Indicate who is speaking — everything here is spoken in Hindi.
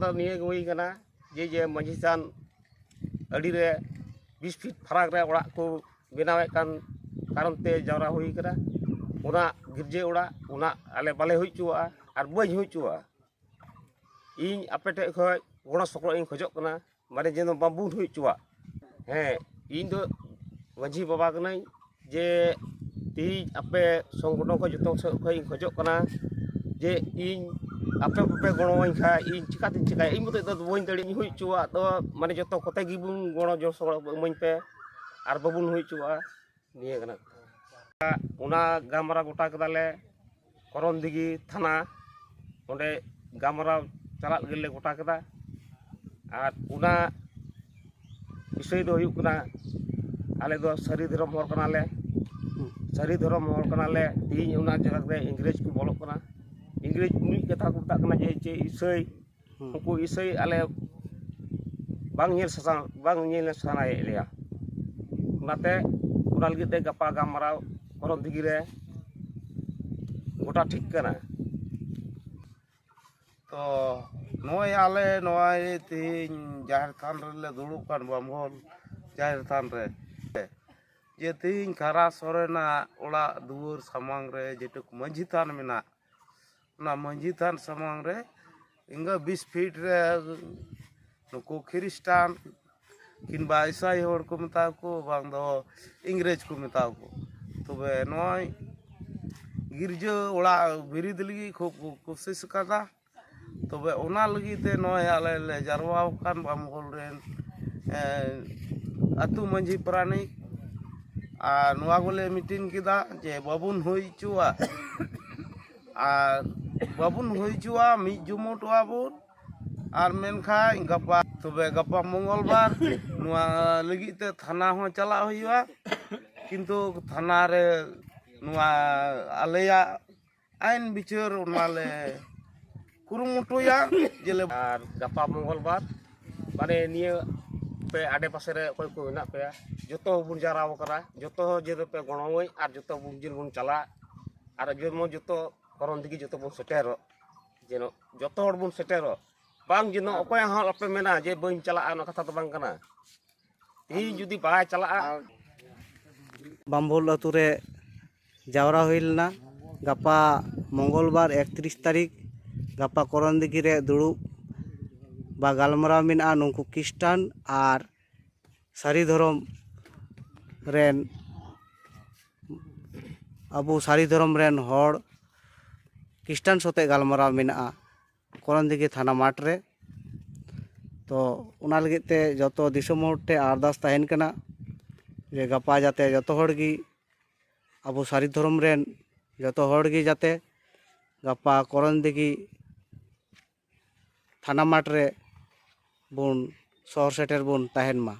Speaker 1: निये हुई कना जे मांझी थान अड़ी रे 20 फीट फराक रे ओड़ा को बनावे कान कारण ते जावरा हुई कना उना गिरजे ओड़ा उना आले बाले हुई चुआ और बज हुई चुआ इन आपे ठे खय गणो सकल इन खजक कना माने जेनो बाबू हुई चुआ हैं इन दो मांझी बाबा कना जे ती आपे संगठन को जतो खय खजक कना जे इन आपे पे गणो खा इन चिकाते चिका इन मते तो बइन दड़ी हुई चुआ तो माने जतो कते गिबुन गणो जो सकल मइन पे और बाबुन हुई चुआ निये कना उना गामरा गोटा कदाले करन दिगी थाना ओंडे गामरा चला गेले गोटा कदा और उना विषय दो हुई कना आले दो सारी धर्म हर कनाले सारी धर्म हर कनाले तीन उना जगह रे इंग्रेज को बोलो कना इंग्रेज उनी कथा को बता कना जे ईसई उनको ईसई आले बांग नेल ससा बांग नेल सनाय लेया उनाते उना लगिते गपा गामरा करन दिगी रे गोटा ठीक कना
Speaker 2: तो नोय आले नोय तीन जाहिर थान रे दुड़ुब कान बामहल जाहिर थान रे जे तीन खारा सरेना ओड़ा दुआर सामांग रे जेटुक मांझी थान मेना ना मांझी थान सामांग रे इंगा 20 फीट रे नुको ख्रिस्टान किनबा ईसाई होड़ को मेता को बांग दो इंग्रेज को मेता को तबे नोय गिरजा ओड़ा बिरिद लगी खूब कोशिश कदा तबे ओना लगी ते नोय आले ले जारवा कान बामहल रेन अतु मांझी प्राणिक और नुआ बोले मीटिंग किदा जे बाबुन हुई चुआ और बाबुन हुई चुआ मी जुमुटवा बुन और मेनखा गपा तबे गपा मंगलबार नुआ लगी ते थाना हो चला हुआ किंतु थाना रे नुआ आलेया आइन बिचार उनाले कुरुमुटुया जेले
Speaker 1: और गपा मंगलबार माने निये पे आडे पासे रे कोई को हेना पे जतो बुन जाराव करा जतो जे पे गणोय और जतो बुन जिन बुन चला और जेमो जतो करन दिगी जतो बुन सेटेरो जेनो जतो हड़ बुन सेटेरो बांग जेनो अकोय हा आपे मेना जे बइन चला ना कथा तो बांग कना ती जुदी बाय चला
Speaker 3: बामभोल अतु रे जावरा हुइलना गपा मंगलबार 31 तारीख गपा करन दिगी रे दुड़ुब बा गालमराव मेना नुकु क्रिस्टान और सारी धर्म रेन अबु सारी धर्म रेन हड़ क्रिस्टान सते गालमराव मेना करन दिगी थाना माठ रे तो उना लगित ते जतो दिसम होटे अरदास तहन कना जे गपा जाते जतो हड़ गी अबु सारी धर्म रेन जतो हड़ गी जाते गपा करन दिगी थाना माठ रे बुन शहर सेटर बुन तहन मा।